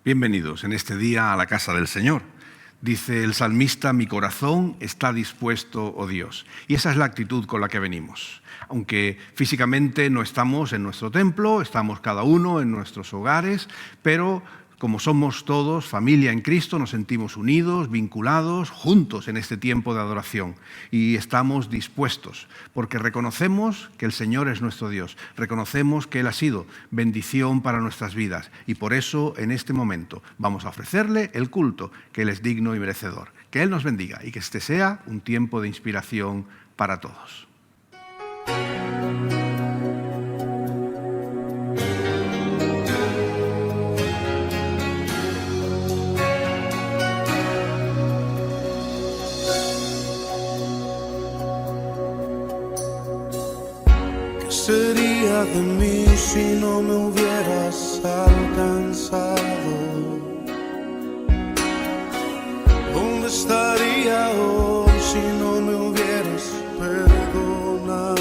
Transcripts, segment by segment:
Bienvenidos en este día a la casa del Señor. Dice el salmista, mi corazón está dispuesto, oh Dios. Y esa es la actitud con la que venimos. Aunque físicamente no estamos en nuestro templo, estamos cada uno en nuestros hogares, pero como somos todos familia en Cristo, nos sentimos unidos, vinculados, juntos en este tiempo de adoración. Y estamos dispuestos, porque reconocemos que el Señor es nuestro Dios, reconocemos que Él ha sido bendición para nuestras vidas. Y por eso, en este momento, vamos a ofrecerle el culto que Él es digno y merecedor. Que Él nos bendiga y que este sea un tiempo de inspiración para todos. ¿Qué sería de mí si no me hubieras alcanzado? ¿Dónde estaría hoy si no me hubieras perdonado?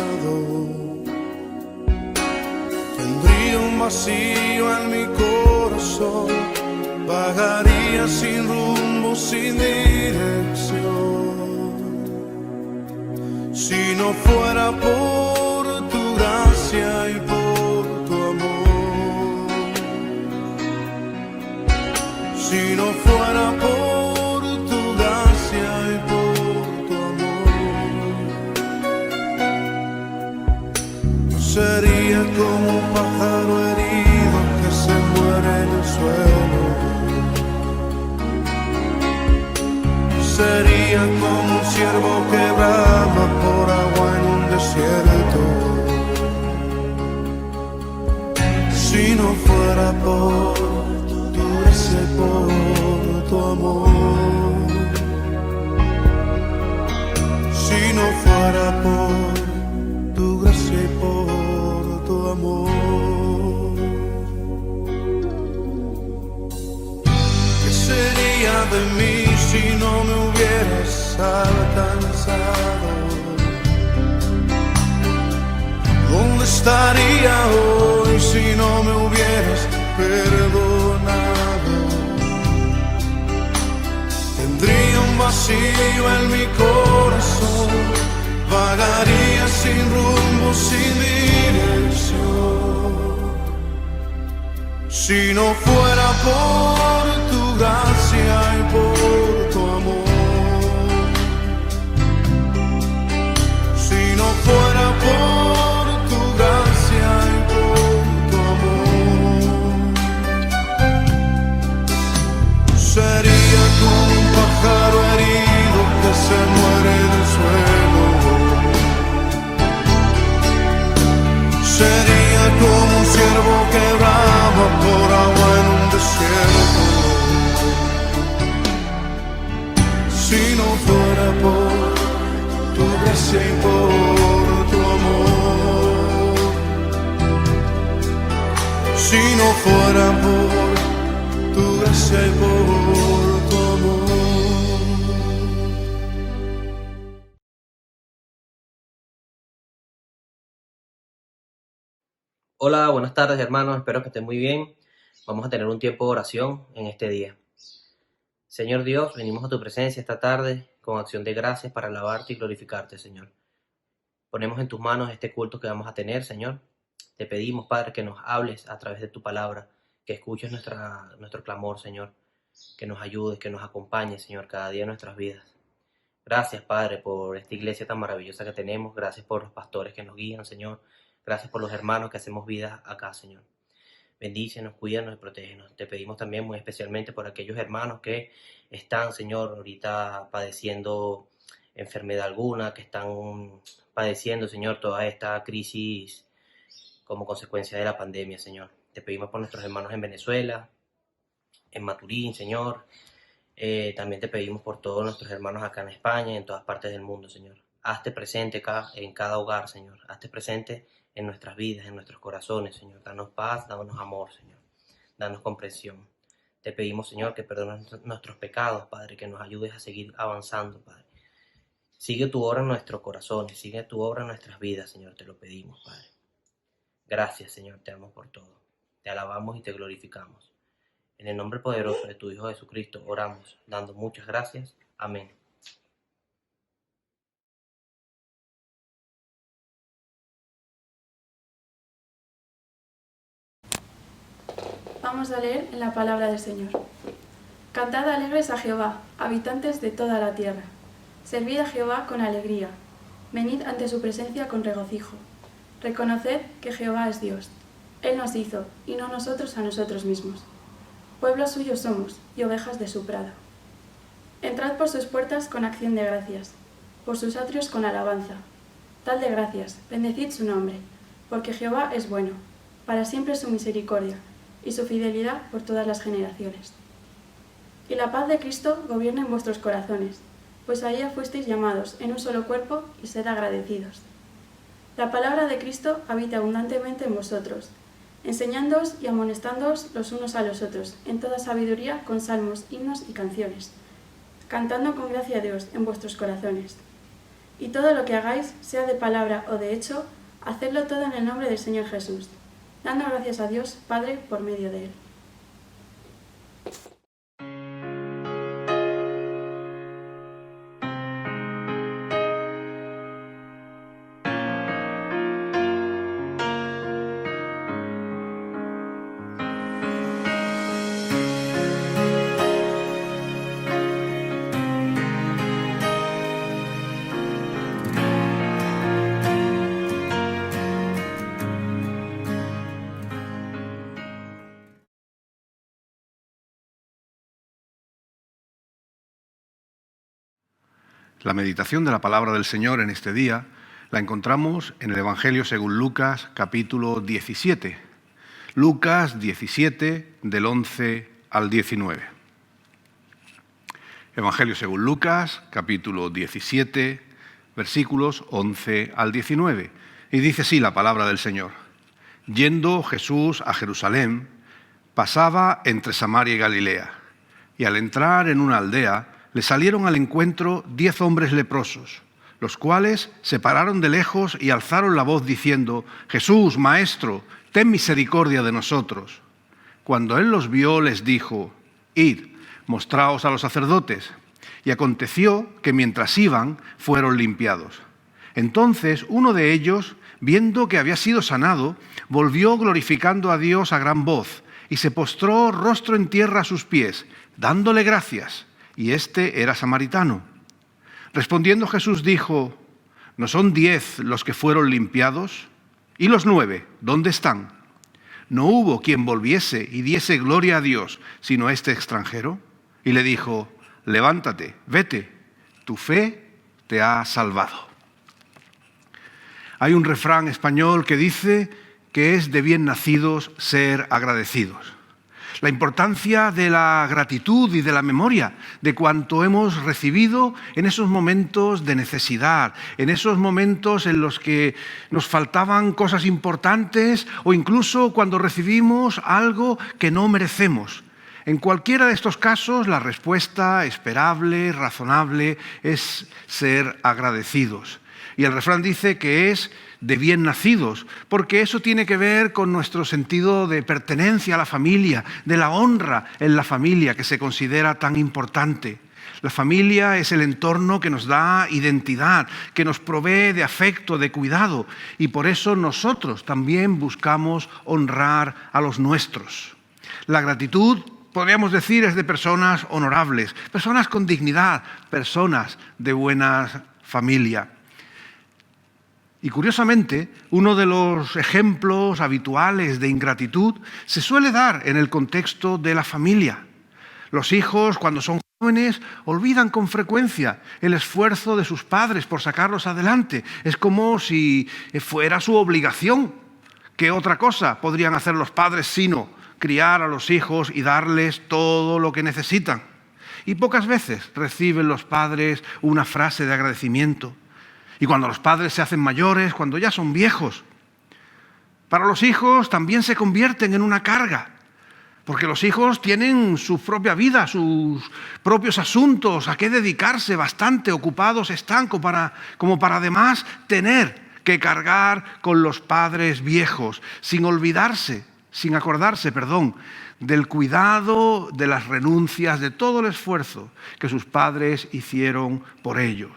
Tendría un vacío en mi corazón, vagaría sin rumbo, sin dirección. Si no fuera por tu gracia y por tu amor, si no fuera por tu gracia y por tu amor, sería como un pájaro herido que se muere en el suelo, sería como un ciervo que brama por agua en un desierto. Si no fuera por tu gracia y por tu amor, si no fuera por tu gracia y por tu amor, ¿qué sería de mí si no me hubieras alcanzado? ¿Dónde estaría hoy si no me hubieras perdonado? Tendría un vacío en mi corazón, vagaría sin rumbo, sin dirección. Si no fuera por tu gracia y por tu amor, si no fuera por sería como un pájaro herido que se muere en el suelo, sería como un ciervo que brama por agua en un desierto. Si no fuera por tu gracia y por tu amor, si no fuera por tu gracia y por tu amor. Hola, buenas tardes hermanos, espero que estén muy bien. Vamos a tener un tiempo de oración en este día. Señor Dios, venimos a tu presencia esta tarde con acción de gracias para alabarte y glorificarte, Señor. Ponemos en tus manos este culto que vamos a tener, Señor. Te pedimos, Padre, que nos hables a través de tu palabra, que escuches nuestro clamor, Señor, que nos ayudes, que nos acompañes, Señor, cada día en nuestras vidas. Gracias, Padre, por esta iglesia tan maravillosa que tenemos. Gracias por los pastores que nos guían, Señor. Gracias por los hermanos que hacemos vida acá, Señor. Bendícenos, cuídanos y protégenos. Te pedimos también muy especialmente por aquellos hermanos que están, Señor, ahorita padeciendo enfermedad alguna, que están padeciendo, Señor, toda esta crisis como consecuencia de la pandemia, Señor. Te pedimos por nuestros hermanos en Venezuela, en Maturín, Señor. También te pedimos por todos nuestros hermanos acá en España y en todas partes del mundo, Señor. Hazte presente acá en cada hogar, Señor. Hazte presente en nuestras vidas, en nuestros corazones, Señor. Danos paz, danos amor, Señor. Danos comprensión. Te pedimos, Señor, que perdones nuestros pecados, Padre, que nos ayudes a seguir avanzando, Padre. Sigue tu obra en nuestros corazones, sigue tu obra en nuestras vidas, Señor, te lo pedimos, Padre. Gracias, Señor, te amo por todo. Te alabamos y te glorificamos. En el nombre poderoso de tu Hijo Jesucristo oramos, dando muchas gracias. Amén. Vamos a leer en la palabra del Señor. Cantad alegres a Jehová, habitantes de toda la tierra. Servid a Jehová con alegría. Venid ante su presencia con regocijo. Reconoced que Jehová es Dios. Él nos hizo, y no nosotros a nosotros mismos. Pueblo suyo somos, y ovejas de su prado. Entrad por sus puertas con acción de gracias, por sus atrios con alabanza. Dad de gracias, bendecid su nombre, porque Jehová es bueno, para siempre su misericordia, y su fidelidad por todas las generaciones. Y la paz de Cristo gobierne en vuestros corazones, pues a ella fuisteis llamados en un solo cuerpo, y sed agradecidos. La palabra de Cristo habita abundantemente en vosotros, enseñándoos y amonestándoos los unos a los otros, en toda sabiduría, con salmos, himnos y canciones, cantando con gracia a Dios en vuestros corazones. Y todo lo que hagáis, sea de palabra o de hecho, hacedlo todo en el nombre del Señor Jesús, dando gracias a Dios Padre por medio de Él. La meditación de la palabra del Señor en este día la encontramos en el Evangelio según Lucas, capítulo 17. Lucas 17, del 11 al 19. Evangelio según Lucas, capítulo 17, versículos 11 al 19. Y dice así la palabra del Señor. Yendo Jesús a Jerusalén, pasaba entre Samaria y Galilea, y al entrar en una aldea, le salieron al encuentro 10 hombres leprosos, los cuales se pararon de lejos y alzaron la voz diciendo: Jesús, Maestro, ten misericordia de nosotros. Cuando él los vio, les dijo: Id, mostraos a los sacerdotes. Y aconteció que mientras iban, fueron limpiados. Entonces uno de ellos, viendo que había sido sanado, volvió glorificando a Dios a gran voz, y se postró rostro en tierra a sus pies, dándole gracias. Y este era samaritano. Respondiendo Jesús dijo: ¿no son 10 los que fueron limpiados? ¿Y los 9, dónde están? No hubo quien volviese y diese gloria a Dios, sino este extranjero. Y le dijo: levántate, vete, tu fe te ha salvado. Hay un refrán español que dice que es de bien nacidos ser agradecidos. La importancia de la gratitud y de la memoria de cuanto hemos recibido en esos momentos de necesidad, en esos momentos en los que nos faltaban cosas importantes o incluso cuando recibimos algo que no merecemos. En cualquiera de estos casos, la respuesta esperable, razonable, es ser agradecidos. Y el refrán dice que es de bien nacidos, porque eso tiene que ver con nuestro sentido de pertenencia a la familia, de la honra en la familia que se considera tan importante. La familia es el entorno que nos da identidad, que nos provee de afecto, de cuidado, y por eso nosotros también buscamos honrar a los nuestros. La gratitud, podríamos decir, es de personas honorables, personas con dignidad, personas de buena familia. Y curiosamente, uno de los ejemplos habituales de ingratitud se suele dar en el contexto de la familia. Los hijos, cuando son jóvenes, olvidan con frecuencia el esfuerzo de sus padres por sacarlos adelante. Es como si fuera su obligación. ¿Qué otra cosa podrían hacer los padres sino criar a los hijos y darles todo lo que necesitan? Y pocas veces reciben los padres una frase de agradecimiento. Y cuando los padres se hacen mayores, cuando ya son viejos, para los hijos también se convierten en una carga, porque los hijos tienen su propia vida, sus propios asuntos, a qué dedicarse, bastante ocupados están como para además tener que cargar con los padres viejos, sin acordarse del cuidado, de las renuncias, de todo el esfuerzo que sus padres hicieron por ellos.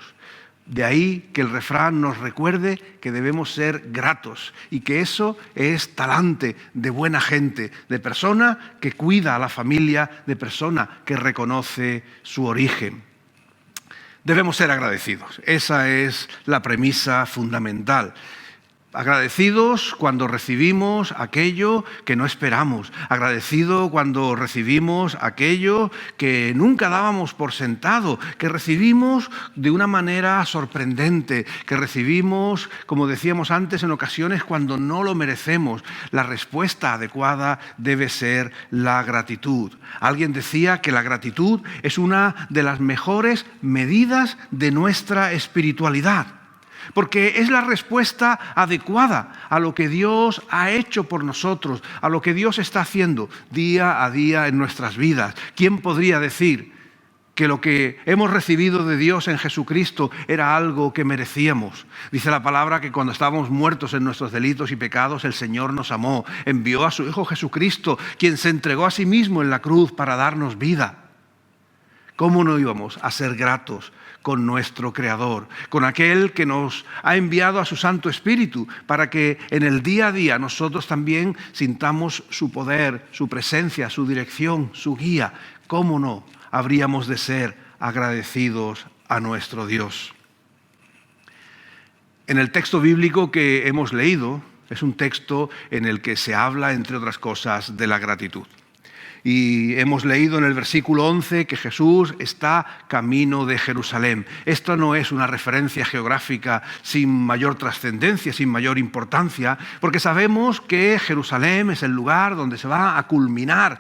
De ahí que el refrán nos recuerde que debemos ser gratos y que eso es talante de buena gente, de persona que cuida a la familia, de persona que reconoce su origen. Debemos ser agradecidos. Esa es la premisa fundamental. Agradecidos cuando recibimos aquello que no esperamos. Agradecido cuando recibimos aquello que nunca dábamos por sentado, que recibimos de una manera sorprendente, que recibimos, como decíamos antes, en ocasiones cuando no lo merecemos. La respuesta adecuada debe ser la gratitud. Alguien decía que la gratitud es una de las mejores medidas de nuestra espiritualidad, porque es la respuesta adecuada a lo que Dios ha hecho por nosotros, a lo que Dios está haciendo día a día en nuestras vidas. ¿Quién podría decir que lo que hemos recibido de Dios en Jesucristo era algo que merecíamos? Dice la palabra que cuando estábamos muertos en nuestros delitos y pecados, el Señor nos amó, envió a su Hijo Jesucristo, quien se entregó a sí mismo en la cruz para darnos vida. ¿Cómo no íbamos a ser gratos con nuestro Creador, con aquel que nos ha enviado a su Santo Espíritu para que en el día a día nosotros también sintamos su poder, su presencia, su dirección, su guía? ¿Cómo no habríamos de ser agradecidos a nuestro Dios? En el texto bíblico que hemos leído, es un texto en el que se habla, entre otras cosas, de la gratitud. Y hemos leído en el versículo 11 que Jesús está camino de Jerusalén. Esto no es una referencia geográfica sin mayor trascendencia, sin mayor importancia, porque sabemos que Jerusalén es el lugar donde se va a culminar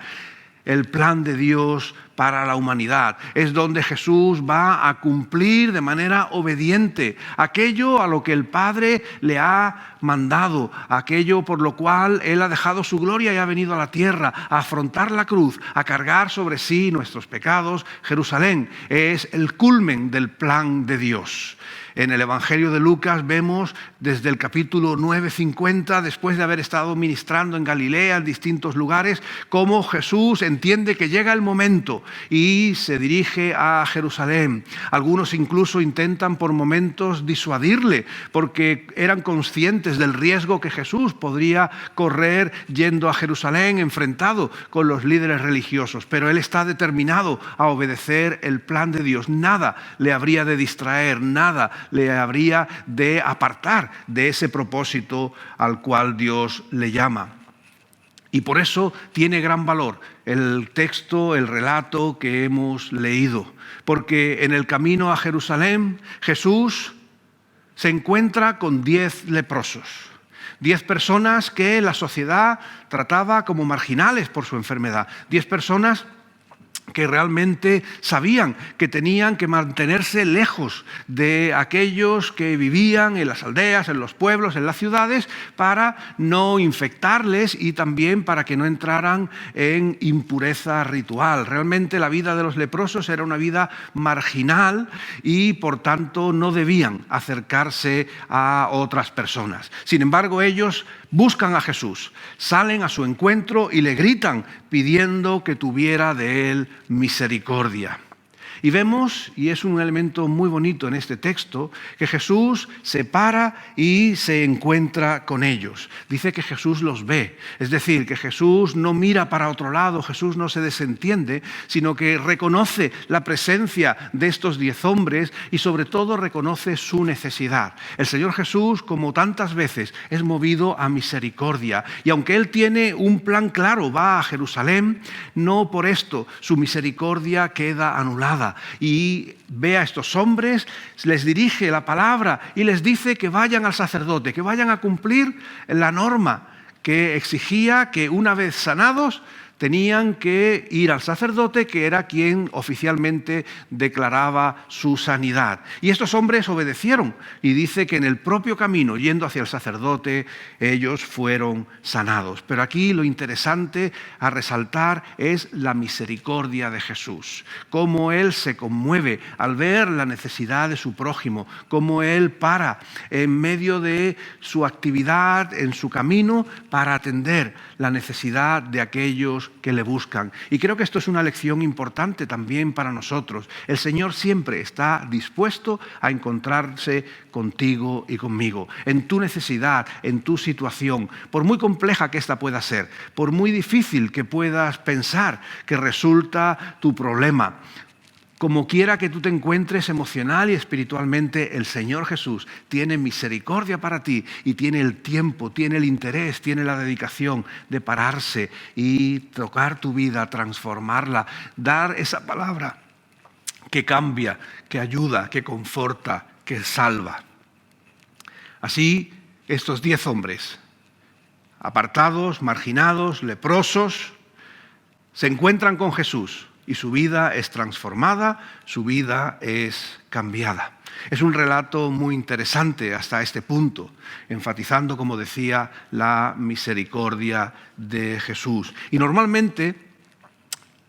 el plan de Dios para la humanidad. Es donde Jesús va a cumplir de manera obediente aquello a lo que el Padre le ha mandado, aquello por lo cual Él ha dejado su gloria y ha venido a la tierra a afrontar la cruz, a cargar sobre sí nuestros pecados. Jerusalén es el culmen del plan de Dios. En el Evangelio de Lucas vemos desde el capítulo 9:50, después de haber estado ministrando en Galilea, en distintos lugares, cómo Jesús entiende que llega el momento y se dirige a Jerusalén. Algunos incluso intentan por momentos disuadirle, porque eran conscientes del riesgo que Jesús podría correr yendo a Jerusalén enfrentado con los líderes religiosos. Pero Él está determinado a obedecer el plan de Dios. Nada le habría de distraer, nada le habría de apartar de ese propósito al cual Dios le llama. Y por eso tiene gran valor el texto, el relato que hemos leído, porque en el camino a Jerusalén Jesús se encuentra con 10 leprosos, 10 personas que la sociedad trataba como marginales por su enfermedad, 10 personas que realmente sabían que tenían que mantenerse lejos de aquellos que vivían en las aldeas, en los pueblos, en las ciudades, para no infectarles y también para que no entraran en impureza ritual. Realmente la vida de los leprosos era una vida marginal y por tanto no debían acercarse a otras personas. Sin embargo, ellos buscan a Jesús, salen a su encuentro y le gritan pidiendo que tuviera de él misericordia. Y vemos, y es un elemento muy bonito en este texto, que Jesús se para y se encuentra con ellos. Dice que Jesús los ve, es decir, que Jesús no mira para otro lado, Jesús no se desentiende, sino que reconoce la presencia de estos 10 hombres y sobre todo reconoce su necesidad. El Señor Jesús, como tantas veces, es movido a misericordia y aunque Él tiene un plan claro, va a Jerusalén, no por esto su misericordia queda anulada. Y ve a estos hombres, les dirige la palabra y les dice que vayan al sacerdote, que vayan a cumplir la norma que exigía que una vez sanados tenían que ir al sacerdote, que era quien oficialmente declaraba su sanidad. Y estos hombres obedecieron y dice que en el propio camino, yendo hacia el sacerdote, ellos fueron sanados. Pero aquí lo interesante a resaltar es la misericordia de Jesús, cómo Él se conmueve al ver la necesidad de su prójimo, cómo Él para en medio de su actividad, en su camino, para atender la necesidad de aquellos aquellos que le buscan. Y creo que esto es una lección importante también para nosotros. El Señor siempre está dispuesto a encontrarse contigo y conmigo, en tu necesidad, en tu situación, por muy compleja que esta pueda ser, por muy difícil que puedas pensar que resulta tu problema. Como quiera que tú te encuentres emocional y espiritualmente, el Señor Jesús tiene misericordia para ti y tiene el tiempo, tiene el interés, tiene la dedicación de pararse y tocar tu vida, transformarla, dar esa palabra que cambia, que ayuda, que conforta, que salva. Así, estos 10 hombres, apartados, marginados, leprosos, se encuentran con Jesús. Y su vida es transformada, su vida es cambiada. Es un relato muy interesante hasta este punto, enfatizando, como decía, la misericordia de Jesús. Y normalmente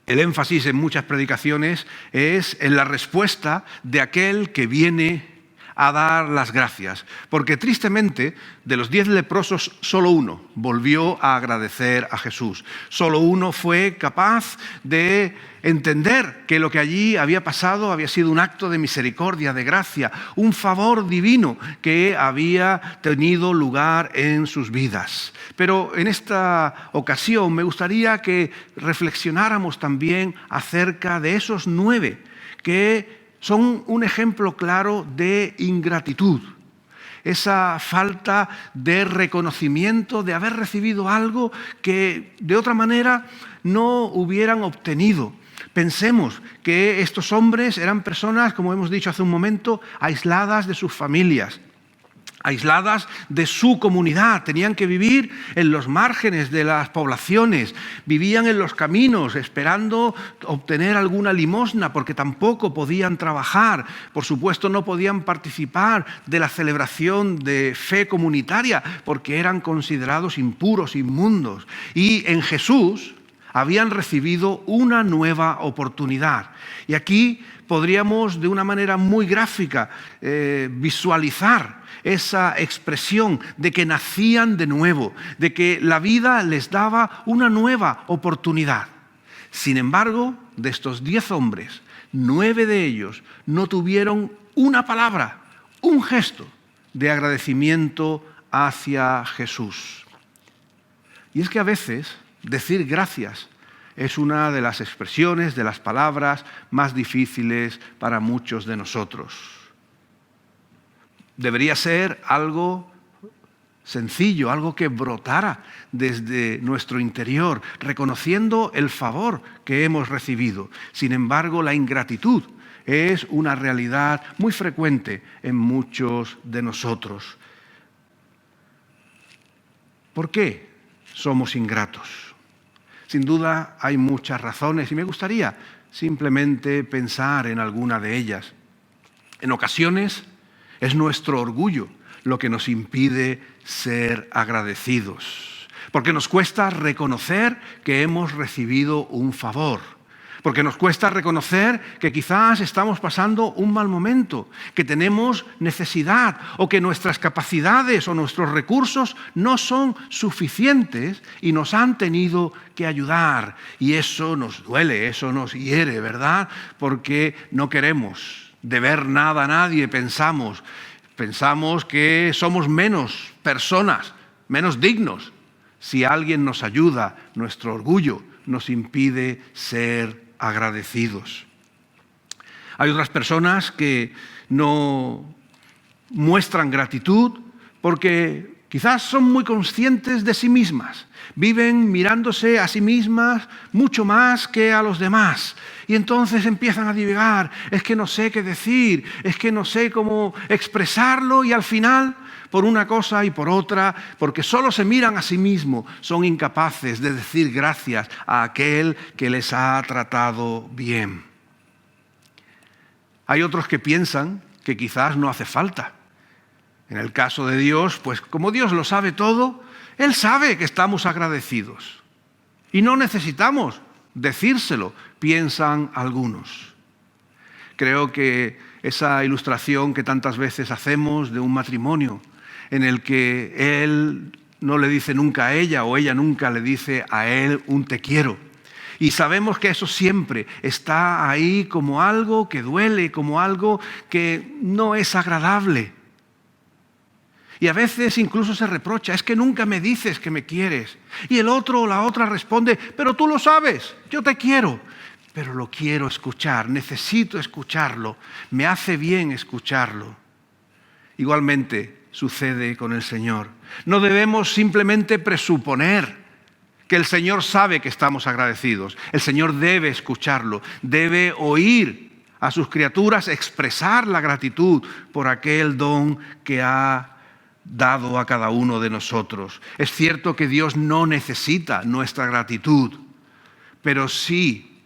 el énfasis en muchas predicaciones es en la respuesta de aquel que viene a dar las gracias, porque tristemente de los 10 leprosos solo uno volvió a agradecer a Jesús. Solo uno fue capaz de entender que lo que allí había pasado había sido un acto de misericordia, de gracia, un favor divino que había tenido lugar en sus vidas. Pero en esta ocasión me gustaría que reflexionáramos también acerca de esos 9 que son un ejemplo claro de ingratitud, esa falta de reconocimiento de haber recibido algo que de otra manera no hubieran obtenido. Pensemos que estos hombres eran personas, como hemos dicho hace un momento, aisladas de sus familias, aisladas de su comunidad, tenían que vivir en los márgenes de las poblaciones, vivían en los caminos esperando obtener alguna limosna porque tampoco podían trabajar, por supuesto no podían participar de la celebración de fe comunitaria porque eran considerados impuros, inmundos, y en Jesús habían recibido una nueva oportunidad. Y aquí podríamos de una manera muy gráfica visualizar esa expresión de que nacían de nuevo, de que la vida les daba una nueva oportunidad. Sin embargo, de estos 10 hombres, 9 de ellos no tuvieron una palabra, un gesto de agradecimiento hacia Jesús. Y es que a veces decir gracias es una de las expresiones, de las palabras más difíciles para muchos de nosotros. Debería ser algo sencillo, algo que brotara desde nuestro interior, reconociendo el favor que hemos recibido. Sin embargo, la ingratitud es una realidad muy frecuente en muchos de nosotros. ¿Por qué somos ingratos? Sin duda hay muchas razones y me gustaría simplemente pensar en alguna de ellas. En ocasiones es nuestro orgullo lo que nos impide ser agradecidos, porque nos cuesta reconocer que hemos recibido un favor, porque nos cuesta reconocer que quizás estamos pasando un mal momento, que tenemos necesidad o que nuestras capacidades o nuestros recursos no son suficientes y nos han tenido que ayudar. Y eso nos duele, eso nos hiere, ¿verdad? Porque no queremos deber nada a nadie, pensamos que somos menos personas, menos dignos. Si alguien nos ayuda, nuestro orgullo nos impide ser agradecidos. Hay otras personas que no muestran gratitud porque quizás son muy conscientes de sí mismas, viven mirándose a sí mismas mucho más que a los demás. Y entonces empiezan a divagar, es que no sé qué decir, es que no sé cómo expresarlo, y al final, por una cosa y por otra, porque solo se miran a sí mismos, son incapaces de decir gracias a aquel que les ha tratado bien. Hay otros que piensan que quizás no hace falta. En el caso de Dios, pues como Dios lo sabe todo, Él sabe que estamos agradecidos. Y no necesitamos decírselo, piensan algunos. Creo que esa ilustración que tantas veces hacemos de un matrimonio, en el que él no le dice nunca a ella o ella nunca le dice a él un te quiero, Y sabemos que eso siempre está ahí como algo que duele, como algo que no es agradable. Y a veces incluso se reprocha, es que nunca me dices que me quieres. Y el otro o la otra responde, pero tú lo sabes, yo te quiero. Pero lo quiero escuchar, necesito escucharlo, me hace bien escucharlo. Igualmente sucede con el Señor. No debemos simplemente presuponer que el Señor sabe que estamos agradecidos. El Señor debe escucharlo, debe oír a sus criaturas expresar la gratitud por aquel don que ha dado a cada uno de nosotros. Es cierto que Dios no necesita nuestra gratitud, pero sí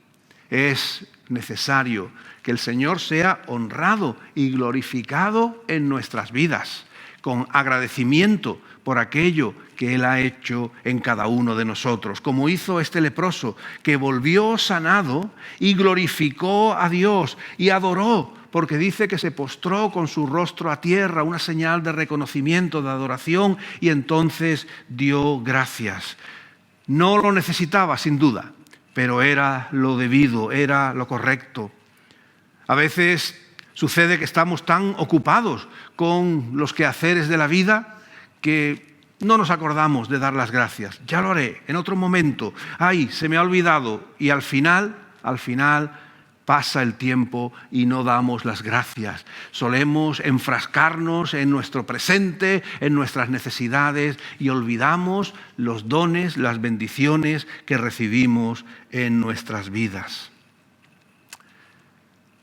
es necesario que el Señor sea honrado y glorificado en nuestras vidas, con agradecimiento por aquello que Él ha hecho en cada uno de nosotros, como hizo este leproso, que volvió sanado y glorificó a Dios y adoró, porque dice que se postró con su rostro a tierra, una señal de reconocimiento, de adoración, y entonces dio gracias. No lo necesitaba, sin duda, pero era lo debido, era lo correcto. A veces sucede que estamos tan ocupados con los quehaceres de la vida que no nos acordamos de dar las gracias. Ya lo haré en otro momento. Ay, se me ha olvidado. Y al final pasa el tiempo y no damos las gracias. Solemos enfrascarnos en nuestro presente, en nuestras necesidades y olvidamos los dones, las bendiciones que recibimos en nuestras vidas.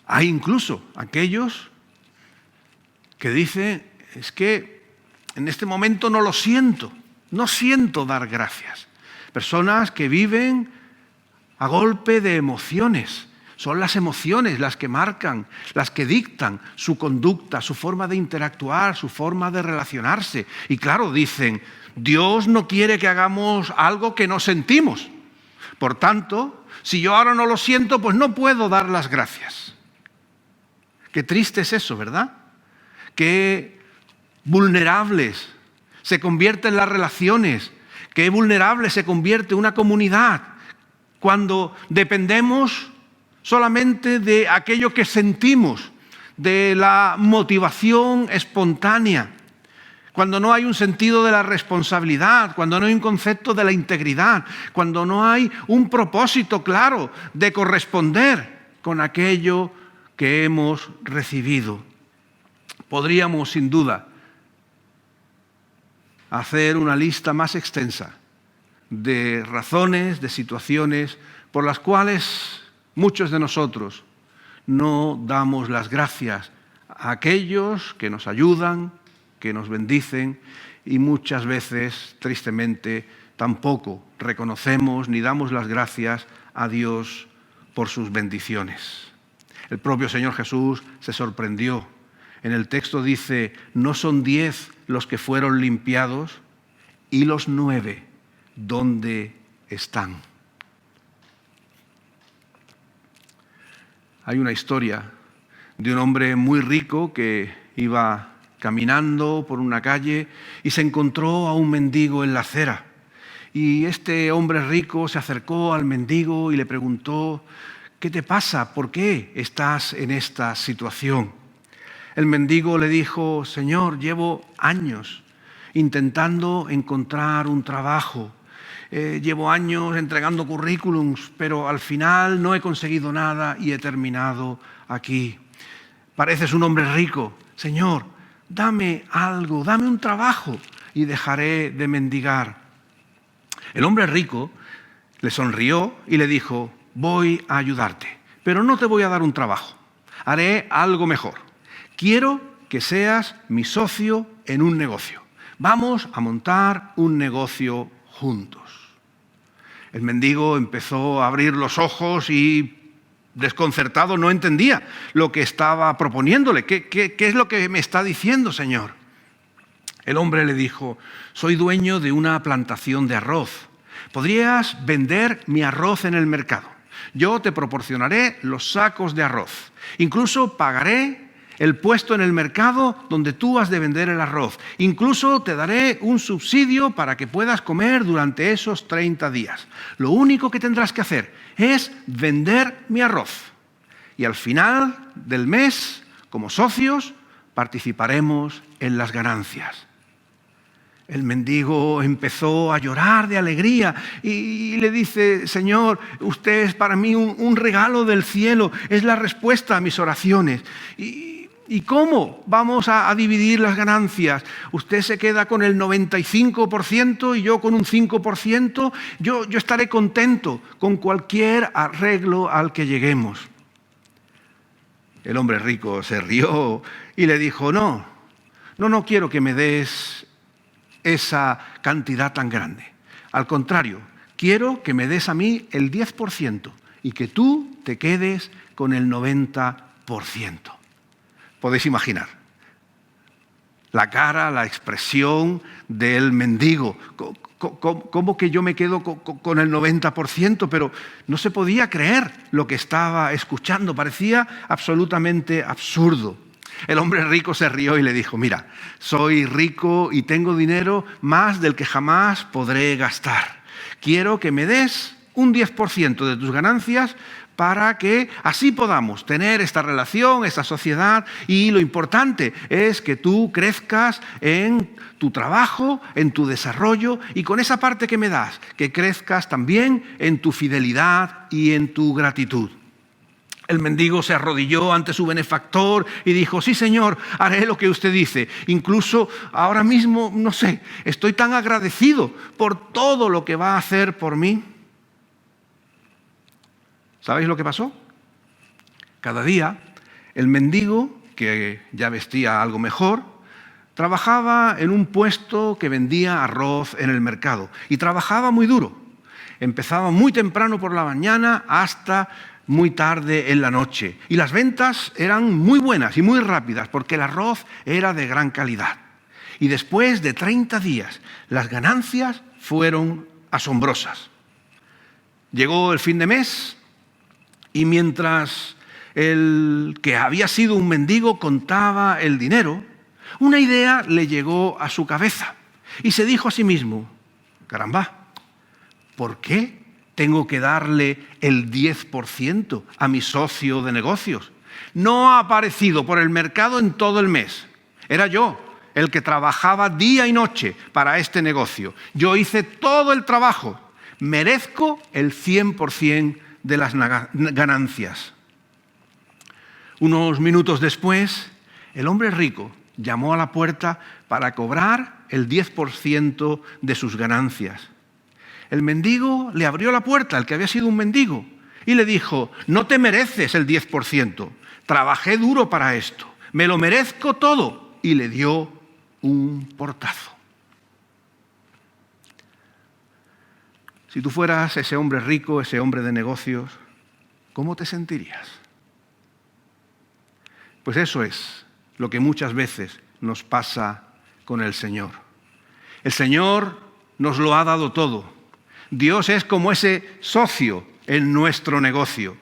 Hay incluso aquellos que dicen, es que en este momento no lo siento, no siento dar gracias. Personas que viven a golpe de emociones. Son las emociones las que marcan, las que dictan su conducta, su forma de interactuar, su forma de relacionarse. Y claro, dicen, Dios no quiere que hagamos algo que no sentimos. Por tanto, si yo ahora no lo siento, pues no puedo dar las gracias. Qué triste es eso, ¿verdad? Qué vulnerables se convierten las relaciones, qué vulnerable se convierte una comunidad cuando dependemos solamente de aquello que sentimos, de la motivación espontánea, cuando no hay un sentido de la responsabilidad, cuando no hay un concepto de la integridad, cuando no hay un propósito claro de corresponder con aquello que hemos recibido. Podríamos, sin duda, hacer una lista más extensa de razones, de situaciones por las cuales muchos de nosotros no damos las gracias a aquellos que nos ayudan, que nos bendicen y muchas veces, tristemente, tampoco reconocemos ni damos las gracias a Dios por sus bendiciones. El propio Señor Jesús se sorprendió. En el texto dice, ¿no son 10 los que fueron limpiados? ¿Y los 9 dónde están? Hay una historia de un hombre muy rico que iba caminando por una calle y se encontró a un mendigo en la acera. Y este hombre rico se acercó al mendigo y le preguntó, ¿qué te pasa? ¿Por qué estás en esta situación? El mendigo le dijo, Señor, llevo años intentando encontrar un trabajo. Llevo años entregando currículums, pero al final no he conseguido nada y he terminado aquí. Pareces un hombre rico. Señor, dame algo, dame un trabajo y dejaré de mendigar. El hombre rico le sonrió y le dijo, voy a ayudarte, pero no te voy a dar un trabajo. Haré algo mejor. Quiero que seas mi socio en un negocio. Vamos a montar un negocio juntos. El mendigo empezó a abrir los ojos y, desconcertado, no entendía lo que estaba proponiéndole. ¿Qué es lo que me está diciendo, Señor? El hombre le dijo, soy dueño de una plantación de arroz. ¿Podrías vender mi arroz en el mercado? Yo te proporcionaré los sacos de arroz. Incluso pagaré el puesto en el mercado donde tú has de vender el arroz. Incluso te daré un subsidio para que puedas comer durante esos 30 días. Lo único que tendrás que hacer es vender mi arroz. Y al final del mes, como socios, participaremos en las ganancias. El mendigo empezó a llorar de alegría y le dice: Señor, usted es para mí un regalo del cielo, es la respuesta a mis oraciones. ¿Y cómo vamos a dividir las ganancias? Usted se queda con el 95% y yo con un 5%. Yo estaré contento con cualquier arreglo al que lleguemos. El hombre rico se rió y le dijo: no quiero que me des esa cantidad tan grande. Al contrario, quiero que me des a mí el 10% y que tú te quedes con el 90%. Podéis imaginar la cara, la expresión del mendigo. ¿Cómo que yo me quedo con el 90%? Pero no se podía creer lo que estaba escuchando. Parecía absolutamente absurdo. El hombre rico se rió y le dijo: mira, soy rico y tengo dinero más del que jamás podré gastar. Quiero que me des un 10% de tus ganancias para que así podamos tener esta relación, esta sociedad, y lo importante es que tú crezcas en tu trabajo, en tu desarrollo, y con esa parte que me das, que crezcas también en tu fidelidad y en tu gratitud. El mendigo se arrodilló ante su benefactor y dijo: sí, Señor, haré lo que usted dice. Incluso ahora mismo, no sé, estoy tan agradecido por todo lo que va a hacer por mí. ¿Sabéis lo que pasó? Cada día, el mendigo, que ya vestía algo mejor, trabajaba en un puesto que vendía arroz en el mercado. Y trabajaba muy duro. Empezaba muy temprano por la mañana hasta muy tarde en la noche. Y las ventas eran muy buenas y muy rápidas porque el arroz era de gran calidad. Y después de 30 días, las ganancias fueron asombrosas. Llegó el fin de mes y mientras el que había sido un mendigo contaba el dinero, una idea le llegó a su cabeza y se dijo a sí mismo: caramba, ¿por qué tengo que darle el 10% a mi socio de negocios? No ha aparecido por el mercado en todo el mes. Era yo el que trabajaba día y noche para este negocio. Yo hice todo el trabajo. Merezco el 100% de las ganancias. Unos minutos después, el hombre rico llamó a la puerta para cobrar el 10% de sus ganancias. El mendigo le abrió la puerta, el que había sido un mendigo, y le dijo: no te mereces el 10%, trabajé duro para esto, me lo merezco todo, y le dio un portazo. Si tú fueras ese hombre rico, ese hombre de negocios, ¿cómo te sentirías? Pues eso es lo que muchas veces nos pasa con el Señor. El Señor nos lo ha dado todo. Dios es como ese socio en nuestro negocio.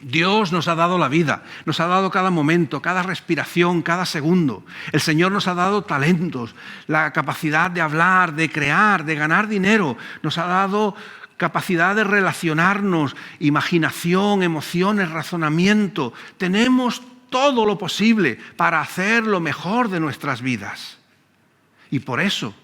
Dios nos ha dado la vida, nos ha dado cada momento, cada respiración, cada segundo. El Señor nos ha dado talentos, la capacidad de hablar, de crear, de ganar dinero. Nos ha dado capacidad de relacionarnos, imaginación, emociones, razonamiento. Tenemos todo lo posible para hacer lo mejor de nuestras vidas. Y por eso,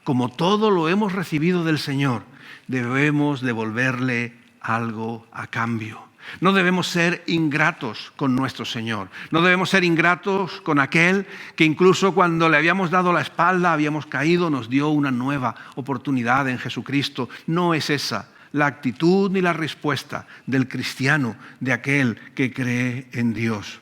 como todo lo hemos recibido del Señor, debemos devolverle algo a cambio. No debemos ser ingratos con nuestro Señor. No debemos ser ingratos con aquel que incluso cuando le habíamos dado la espalda, habíamos caído, nos dio una nueva oportunidad en Jesucristo. No es esa la actitud ni la respuesta del cristiano, de aquel que cree en Dios.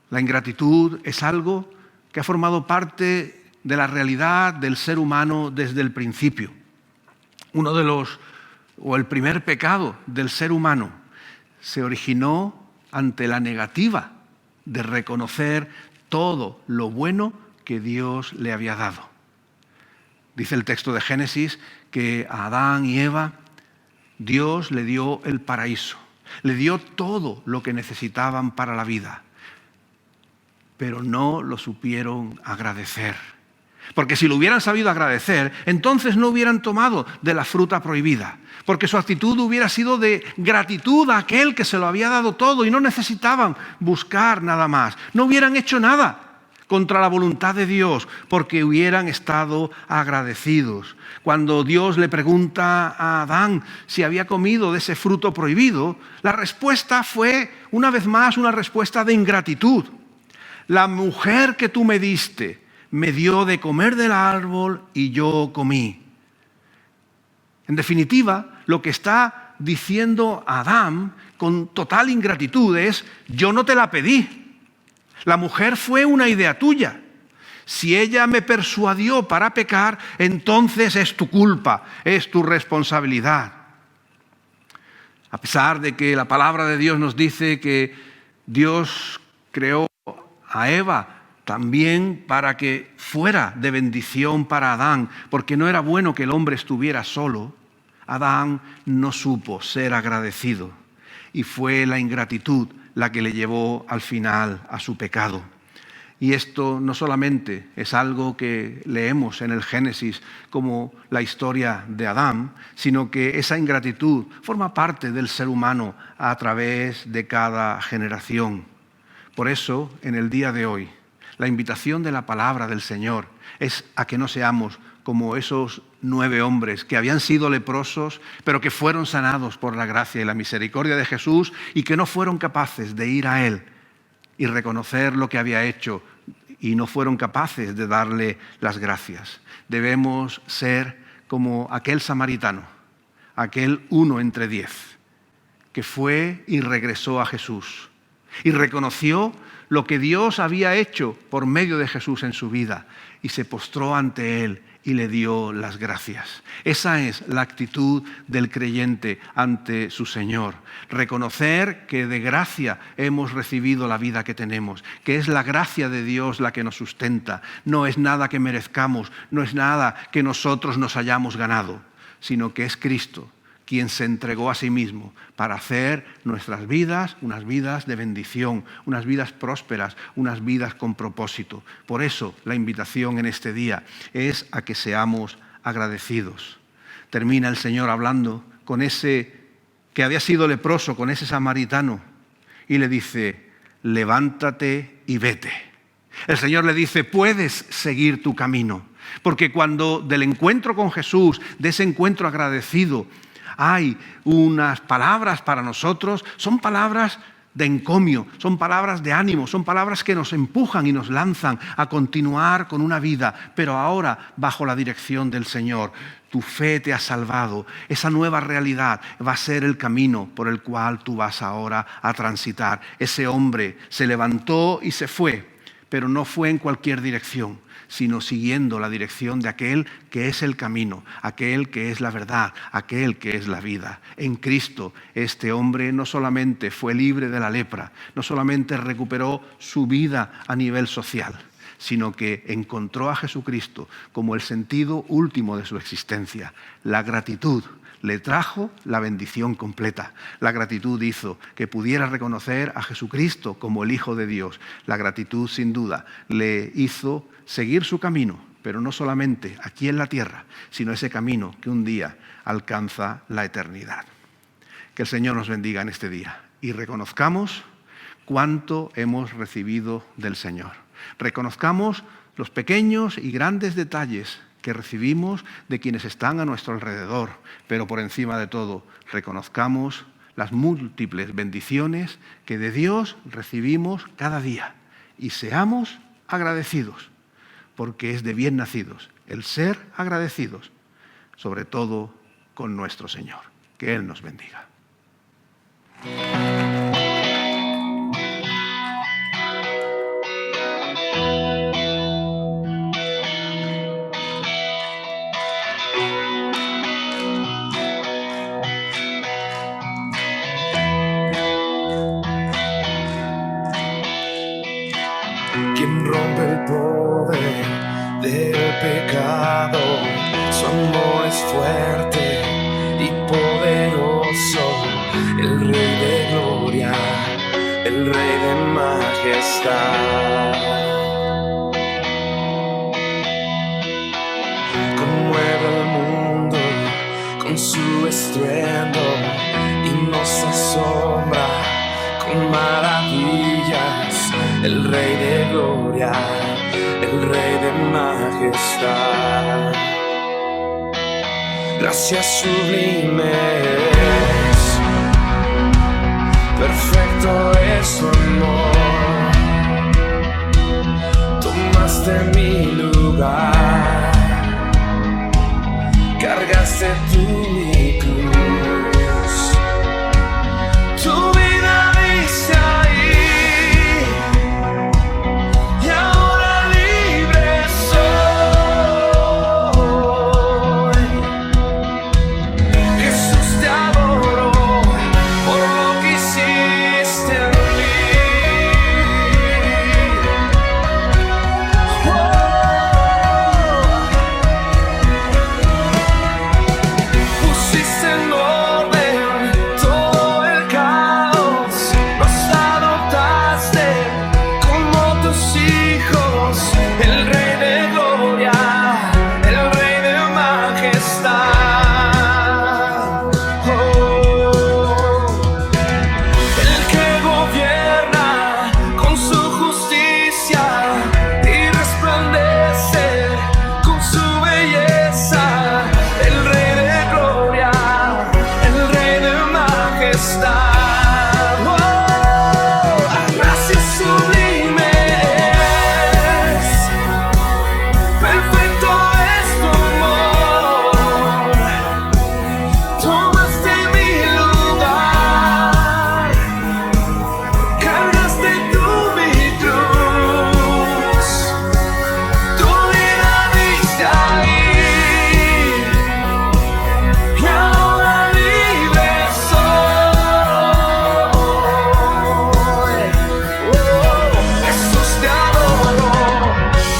La ingratitud es algo que ha formado parte de la realidad del ser humano desde el principio. El primer pecado del ser humano se originó ante la negativa de reconocer todo lo bueno que Dios le había dado. Dice el texto de Génesis que a Adán y Eva Dios le dio el paraíso, le dio todo lo que necesitaban para la vida. pero no lo supieron agradecer. Porque si lo hubieran sabido agradecer, entonces no hubieran tomado de la fruta prohibida. Porque su actitud hubiera sido de gratitud a aquel que se lo había dado todo y no necesitaban buscar nada más. No hubieran hecho nada contra la voluntad de Dios porque hubieran estado agradecidos. Cuando Dios le pregunta a Adán si había comido de ese fruto prohibido, la respuesta fue, una vez más, una respuesta de ingratitud. La mujer que tú me diste me dio de comer del árbol y yo comí. En definitiva, lo que está diciendo Adán con total ingratitud es: yo no te la pedí. La mujer fue una idea tuya. Si ella me persuadió para pecar, entonces es tu culpa, es tu responsabilidad. A pesar de que la palabra de Dios nos dice que Dios creó a Eva también para que fuera de bendición para Adán, porque no era bueno que el hombre estuviera solo, Adán no supo ser agradecido y fue la ingratitud la que le llevó al final a su pecado. Y esto no solamente es algo que leemos en el Génesis como la historia de Adán, sino que esa ingratitud forma parte del ser humano a través de cada generación. Por eso, en el día de hoy, la invitación de la palabra del Señor es a que no seamos como esos 9 hombres que habían sido leprosos, pero que fueron sanados por la gracia y la misericordia de Jesús y que no fueron capaces de ir a Él y reconocer lo que había hecho y no fueron capaces de darle las gracias. Debemos ser como aquel samaritano, aquel 1 entre 10, que fue y regresó a Jesús y reconoció lo que Dios había hecho por medio de Jesús en su vida y se postró ante Él y le dio las gracias. Esa es la actitud del creyente ante su Señor. Reconocer que de gracia hemos recibido la vida que tenemos, que es la gracia de Dios la que nos sustenta. No es nada que merezcamos, no es nada que nosotros nos hayamos ganado, sino que es Cristo quien se entregó a sí mismo para hacer nuestras vidas unas vidas de bendición, unas vidas prósperas, unas vidas con propósito. Por eso la invitación en este día es a que seamos agradecidos. Termina el Señor hablando con ese que había sido leproso, con ese samaritano, y le dice: levántate y vete. El Señor le dice: puedes seguir tu camino, porque cuando del encuentro con Jesús, de ese encuentro agradecido, hay unas palabras para nosotros, son palabras de encomio, son palabras de ánimo, son palabras que nos empujan y nos lanzan a continuar con una vida, pero ahora bajo la dirección del Señor. Tu fe te ha salvado. Esa nueva realidad va a ser el camino por el cual tú vas ahora a transitar. Ese hombre se levantó y se fue, pero no fue en cualquier dirección, sino siguiendo la dirección de aquel que es el camino, aquel que es la verdad, aquel que es la vida. En Cristo, este hombre no solamente fue libre de la lepra, no solamente recuperó su vida a nivel social, sino que encontró a Jesucristo como el sentido último de su existencia. La gratitud le trajo la bendición completa. La gratitud hizo que pudiera reconocer a Jesucristo como el Hijo de Dios. La gratitud, sin duda, le hizo seguir su camino, pero no solamente aquí en la tierra, sino ese camino que un día alcanza la eternidad. Que el Señor nos bendiga en este día y reconozcamos cuánto hemos recibido del Señor. Reconozcamos los pequeños y grandes detalles que recibimos de quienes están a nuestro alrededor, pero por encima de todo, reconozcamos las múltiples bendiciones que de Dios recibimos cada día y seamos agradecidos, porque es de bien nacidos el ser agradecidos, sobre todo con nuestro Señor. Que Él nos bendiga. Quien rompe el poder del pecado, su amor es fuerte y poderoso, el Rey de gloria, el Rey de majestad. estruendo y nos asombra con maravillas. El Rey de gloria, el Rey de majestad. Gracias sublimes, perfecto es tu amor. Tomaste mi lugar, cargaste tú mi cruz. Tu vida diste ahí y ahora libre soy. Jesús, te adoro por lo que hiciste en mí. Pusiste en orden todo el caos, nos adoptaste como tus hijos. El Rey de gloria, el Rey de majestad. El que gobierna con su justicia y resplandece con su belleza. El Rey de gloria, el Rey de majestad. Gracias sublimes, perfecto es tu amor. Tomaste mi lugar, cargaste tú mi cruz. Tu vida diste ahí y ahora libre soy. Jesús, te adoro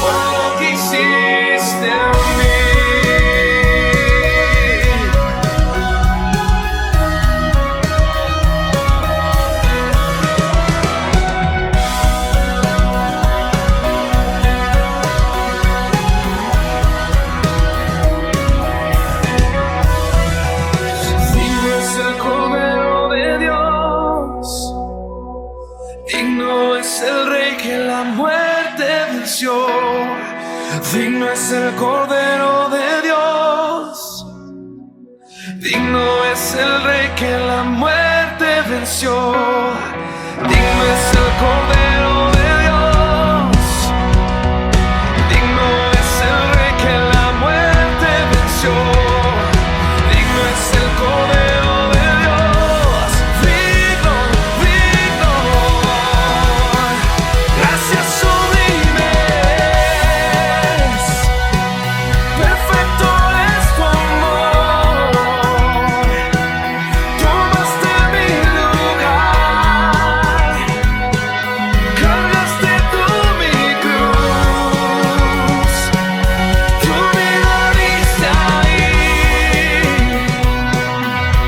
por lo que hiciste en mí. Digno es el Cordero de Dios, digno es el Rey que la muerte venció. Digno es el Cordero de Dios, digno es el Rey que la muerte venció. Digno es el Cordero de Dios, digno es el Rey que la muerte venció. Digno es el Cordero de Dios, digno, digno. Gracias sublimes, perfecto es tu amor. Tomaste mi lugar, cargaste tú mi cruz. Tu vida diste ahí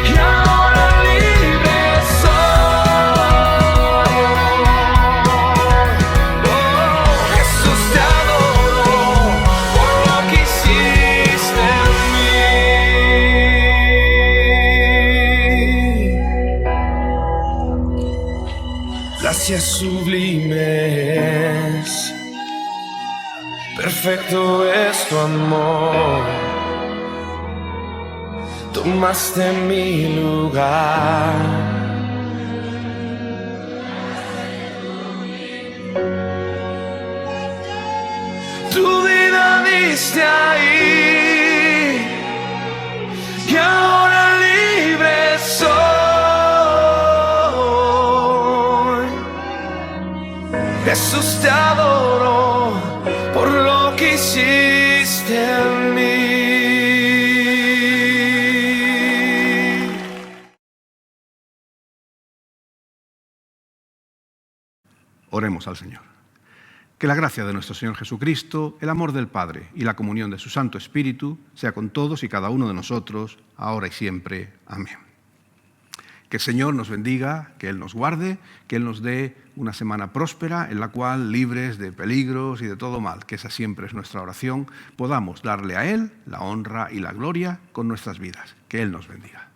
y ahora libre soy. Jesús, te adoro por lo que hiciste en mí. Gracias sublimes, perfecto es tu amor. Tomaste mi lugar, tu vida diste ahí y ahora libre soy. Jesús, te adoro por lo que hiciste en mí. Oremos al Señor. Que la gracia de nuestro Señor Jesucristo, el amor del Padre y la comunión de su Santo Espíritu sea con todos y cada uno de nosotros, ahora y siempre. Amén. Que el Señor nos bendiga, que Él nos guarde, que Él nos dé una semana próspera en la cual, libres de peligros y de todo mal, que esa siempre es nuestra oración, podamos darle a Él la honra y la gloria con nuestras vidas. Que Él nos bendiga.